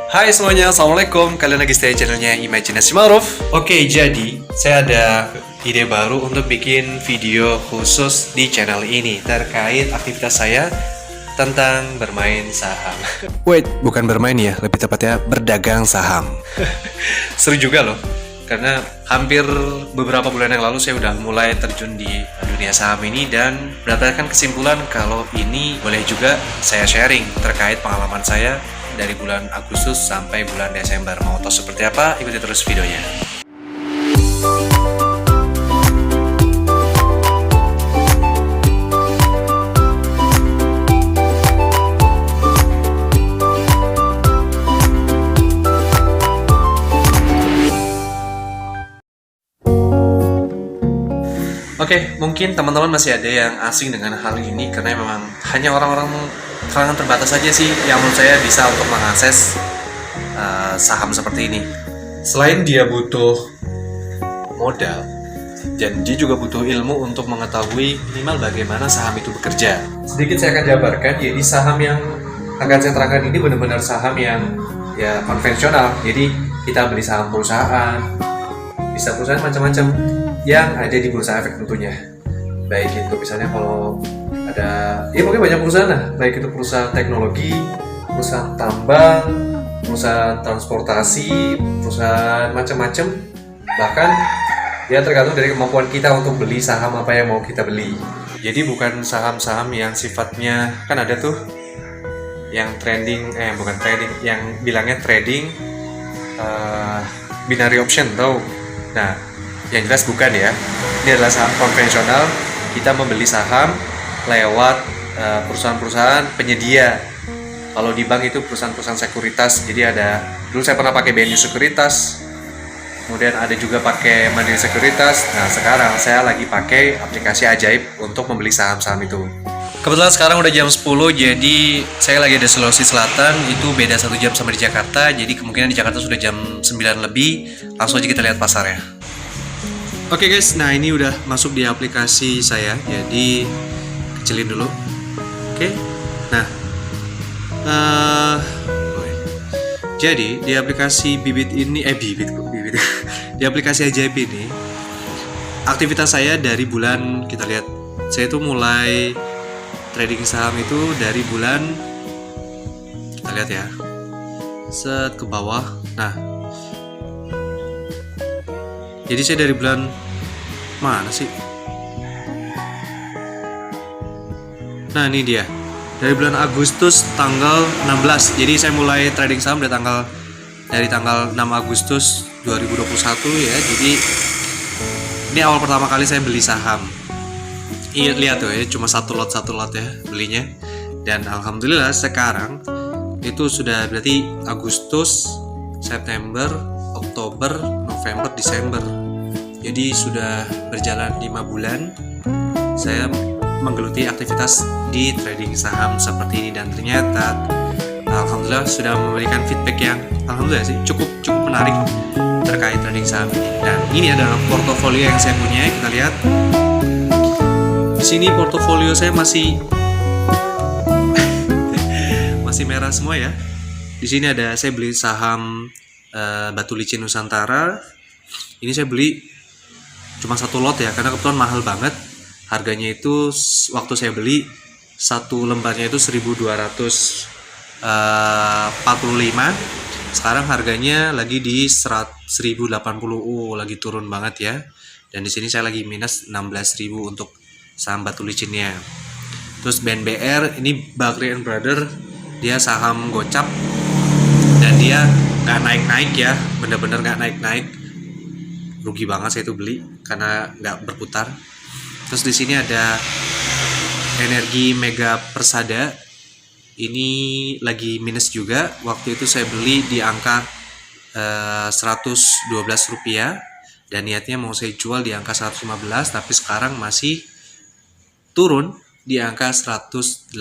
Hai semuanya, Assalamualaikum. Kalian lagi stay channelnya Imajinasi Ma'ruf. Oke, jadi saya ada ide baru untuk bikin video khusus di channel ini terkait aktivitas saya tentang bermain saham. Wait, bukan bermain ya, lebih tepatnya berdagang saham. Seru juga loh, karena hampir beberapa bulan yang lalu saya udah mulai terjun di dunia saham ini dan berdasarkan kesimpulan kalau ini boleh juga saya sharing terkait pengalaman saya dari bulan Agustus sampai bulan Desember. Mau tahu seperti apa? Ikuti terus videonya. Oke, mungkin teman-teman masih ada yang asing dengan hal ini karena memang hanya orang-orang kalangan terbatas saja sih yang menurut saya bisa untuk mengakses saham seperti ini. Selain dia butuh modal, dan dia juga butuh ilmu untuk mengetahui minimal bagaimana saham itu bekerja. Sedikit saya akan jabarkan, jadi saham yang akan saya terangkan ini benar-benar saham yang ya konvensional. Jadi kita beli saham perusahaan, bisa perusahaan macam-macam yang ada di bursa efek tentunya. Baik itu misalnya kalau ada, ya mungkin banyak perusahaan lah, baik itu perusahaan teknologi, perusahaan tambang, perusahaan transportasi, perusahaan macam-macam. Bahkan ya tergantung dari kemampuan kita untuk beli saham apa yang mau kita beli. Jadi bukan saham-saham yang sifatnya, kan ada tuh yang trending, bukan trading, yang bilangnya trading binary option tau. Nah, yang jelas bukan ya. Ini adalah saham konvensional. Kita membeli saham lewat perusahaan-perusahaan penyedia. Kalau di bank itu perusahaan-perusahaan sekuritas. Jadi ada, dulu saya pernah pakai BNI Sekuritas, kemudian ada juga pakai Mandiri Sekuritas. Nah, sekarang saya lagi pakai aplikasi Ajaib untuk membeli saham-saham itu. Kebetulan sekarang udah jam 10, jadi saya lagi di Sulawesi Selatan. Itu beda 1 jam sama di Jakarta. Jadi kemungkinan di Jakarta sudah jam 9 lebih. Langsung aja kita lihat pasarnya. Oke guys, nah ini udah masuk di aplikasi saya, jadi kecilin dulu. Oke, nah jadi di aplikasi Bibit ini, Bibit di aplikasi Ajaib ini, aktivitas saya dari bulan, kita lihat, saya tuh mulai trading saham itu dari bulan, kita lihat ya, set ke bawah. Nah, jadi saya dari bulan mana sih? Nah, ini dia. Dari bulan Agustus tanggal 16. Jadi saya mulai trading saham dari tanggal 6 Agustus 2021 ya. Jadi ini awal pertama kali saya beli saham. Iya, lihat tuh ya, cuma satu lot ya belinya. Dan alhamdulillah sekarang itu sudah berarti Agustus, September, Oktober, November, Desember. Jadi sudah berjalan 5 bulan saya menggeluti aktivitas di trading saham seperti ini, dan ternyata alhamdulillah sudah memberikan feedback yang alhamdulillah sih cukup menarik terkait trading saham ini. Dan ini adalah portofolio yang saya punya. Kita lihat di sini portofolio saya masih merah semua ya. Di sini ada, saya beli saham Batu Licin Nusantara. Ini saya beli cuma 1 lot ya, karena kebetulan mahal banget. Harganya itu waktu saya beli satu lembarnya itu 1.245. Sekarang harganya lagi di 1.080. Lagi turun banget ya. Dan di sini saya lagi minus 16.000 untuk saham Batu Licinnya. Terus BNBR ini Bakri and Brother, dia saham gocap dan dia nggak naik-naik ya, bener-bener nggak naik-naik. Rugi banget saya itu beli karena nggak berputar. Terus di sini ada Energi Mega Persada, ini lagi minus juga. Waktu itu saya beli di angka 112 rupiah dan niatnya mau saya jual di angka 115, tapi sekarang masih turun di angka 108.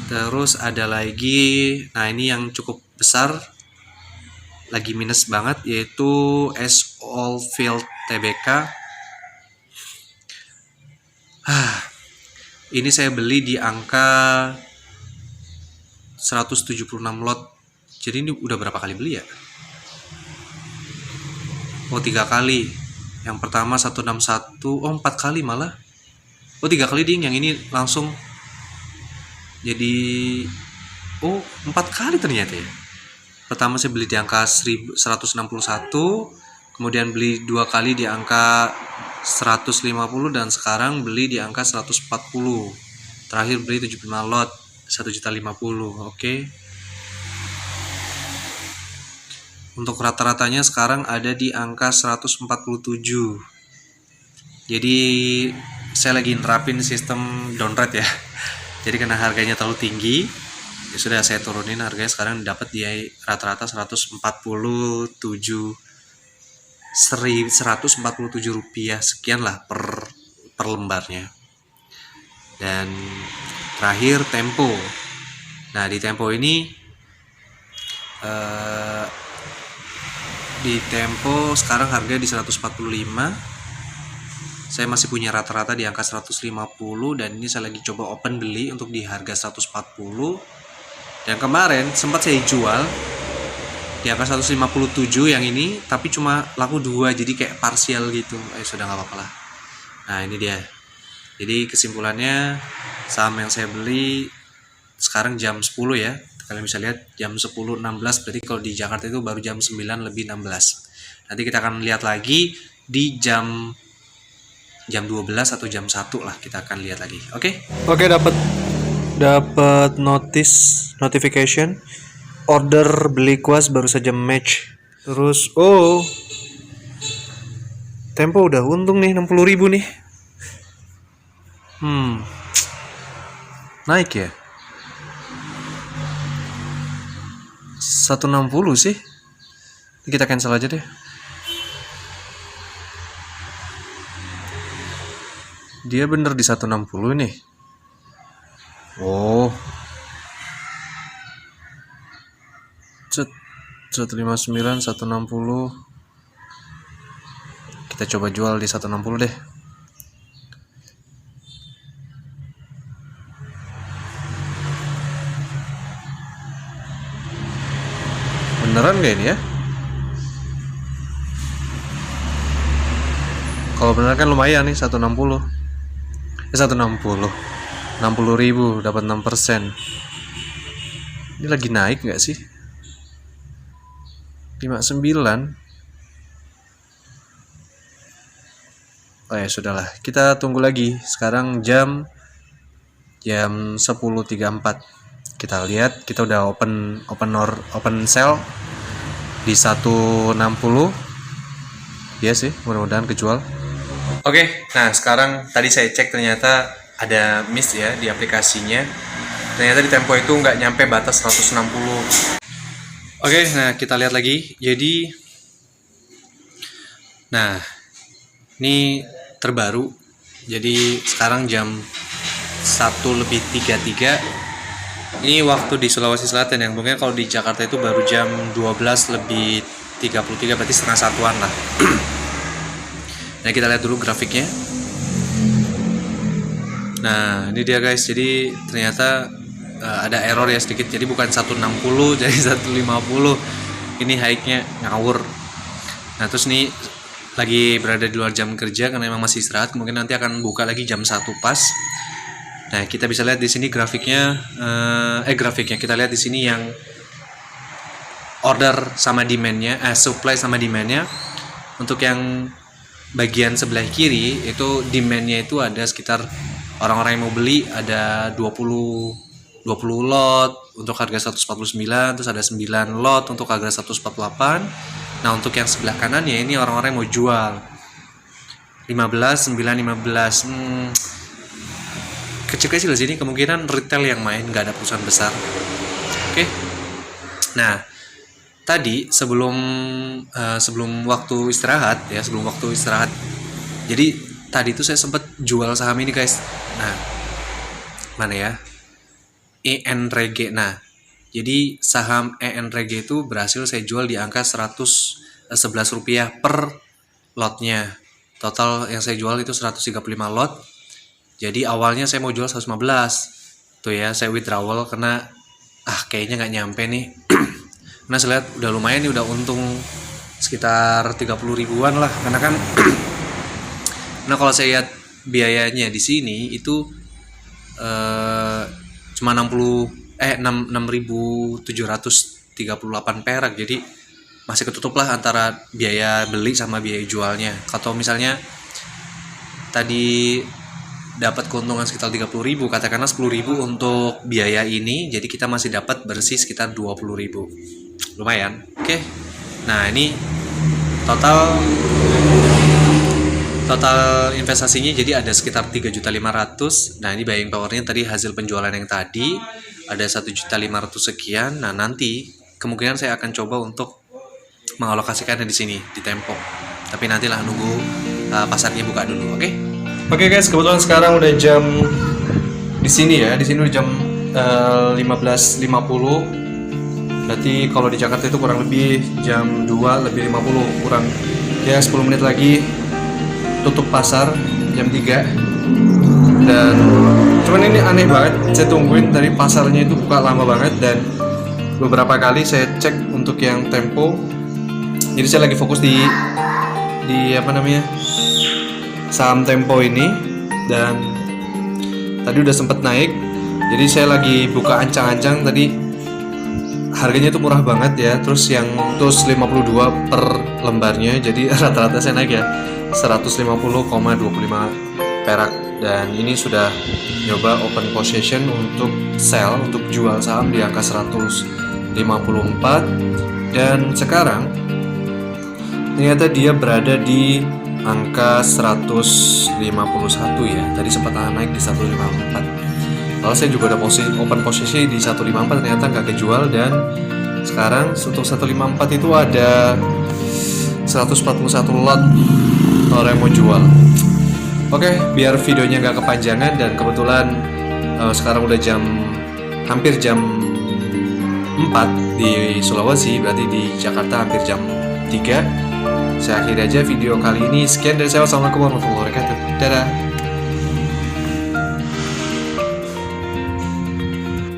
Terus ada lagi, nah ini yang cukup besar, lagi minus banget, yaitu S Oilfield Tbk. Ini saya beli di angka 176 lot. Jadi ini udah berapa kali beli ya? Oh, 3 kali. Yang pertama 161, oh 4 kali malah. Oh 3 kali ding, yang ini langsung. Jadi oh 4 kali ternyata ya. Pertama saya beli di angka 161, kemudian beli 2 kali di angka 150, dan sekarang beli di angka 140. Terakhir beli 75 lot 1.050.000. Oke. Untuk rata-ratanya sekarang ada di angka 147. Jadi saya lagi nerapin sistem down rate ya. Jadi karena harganya terlalu tinggi, ya sudah saya turunin harganya, sekarang dapat di rata-rata 147 rupiah sekian lah per lembarnya. Dan terakhir Tempo. Nah di Tempo ini sekarang harga di 145. Saya masih punya rata-rata di angka 150, dan ini saya lagi coba open beli untuk di harga 140. Dan kemarin sempat saya jual di angka 157 yang ini, tapi cuma laku 2, jadi kayak parsial gitu. Sudah nggak apa-apa lah. Nah ini dia. Jadi kesimpulannya, saham yang saya beli sekarang jam 10 ya. Kalian bisa lihat jam 10.16, berarti kalau di Jakarta itu baru jam 9:16. Nanti kita akan lihat lagi di jam 12 atau jam 1 lah, kita akan lihat lagi. Oke, dapat notification order beli kuas baru saja match. Terus Tempo udah untung nih 60.000 nih. Naik ya 160 sih. Kita cancel aja deh. Dia bener di 160 nih. Oh. 159, 160. Kita coba jual di 160 deh. Beneran gak ini ya? Kalau beneran kan lumayan nih, 160. 160 60.000 dapat 6%. Ini lagi naik nggak sih? 59. Oh ya sudahlah, kita tunggu lagi. Sekarang jam 10.34. Kita lihat, kita udah open sell di 160. Ya sih, mudah-mudahan kejual. Oke, nah sekarang tadi saya cek ternyata ada miss ya di aplikasinya. Ternyata di Tempo itu nggak nyampe batas 160. Oke, nah kita lihat lagi. Jadi, nah ini terbaru. Jadi sekarang jam 1:33. Ini waktu di Sulawesi Selatan yang mungkin kalau di Jakarta itu baru jam 12:33, berarti setengah satuan lah. Nah kita lihat dulu grafiknya. Nah ini dia guys, jadi ternyata ada error ya sedikit, jadi bukan 160 jadi 150. Ini high-nya ngawur. Nah terus nih lagi berada di luar jam kerja karena memang masih istirahat, mungkin nanti akan buka lagi jam 1 pas. Nah kita bisa lihat di sini grafiknya, kita lihat di sini yang order sama demand-nya, supply sama demand-nya. Untuk yang bagian sebelah kiri itu demand-nya itu ada sekitar, orang-orang yang mau beli ada 20 lot untuk harga 149, terus ada 9 lot untuk harga 148. Nah untuk yang sebelah kanannya ini orang-orang yang mau jual 15, 9, 15. Kecil-kecil di sini kemungkinan retail yang main, nggak ada perusahaan besar. Oke. Nah tadi sebelum waktu istirahat. Jadi tadi itu saya sempat jual saham ini guys. Nah, mana ya? ENRG. Nah, jadi saham ENRG itu berhasil saya jual di angka 111 rupiah per lotnya. Total yang saya jual itu 135 lot. Jadi awalnya saya mau jual 115. Tuh ya, saya withdrawal karena kayaknya nggak nyampe nih. Nah saya lihat udah lumayan nih, udah untung sekitar 30 ribuan lah, karena kan nah kalau saya lihat biayanya di sini itu cuma 6.738 perak, jadi masih ketutup lah antara biaya beli sama biaya jualnya. Atau misalnya tadi dapat keuntungan sekitar 30.000, katakanlah 10.000 untuk biaya ini, jadi kita masih dapat bersih sekitar 20.000, lumayan. Oke, nah ini total investasinya jadi ada sekitar 3.500.000. Nah ini buying powernya tadi hasil penjualan yang tadi ada 1.500.000 sekian. Nah nanti kemungkinan saya akan coba untuk mengalokasikannya di sini di Tempo, tapi nantilah nunggu pasarnya buka dulu. Oke guys, kebetulan sekarang udah jam di sini ya, di sini udah jam 15.50. Berarti kalau di Jakarta itu kurang lebih jam 2:50, kurang ya 10 menit lagi tutup pasar jam 3. Dan cuman ini aneh banget, saya tungguin dari pasarnya itu buka lama banget, dan beberapa kali saya cek untuk yang Tempo. Jadi saya lagi fokus di saham Tempo ini, dan tadi udah sempet naik. Jadi saya lagi buka ancang-ancang tadi, harganya itu murah banget ya. Terus yang 152 per lembarnya, jadi rata-rata saya naik ya 150,25 perak. Dan ini sudah nyoba open position untuk sell, untuk jual saham di angka 154, dan sekarang ternyata dia berada di angka 151 ya. Tadi sempat naik di 154. Lalu saya juga ada open posisi di 154, ternyata nggak kejual. Dan sekarang untuk 154 itu ada 141 lot orang yang mau jual. Oke, biar videonya nggak kepanjangan, dan kebetulan sekarang udah hampir jam 4 di Sulawesi, berarti di Jakarta hampir jam 3. Saya akhiri aja video kali ini. Sekian dari saya. Wassalamualaikum warahmatullahi wabarakatuh. Dadah.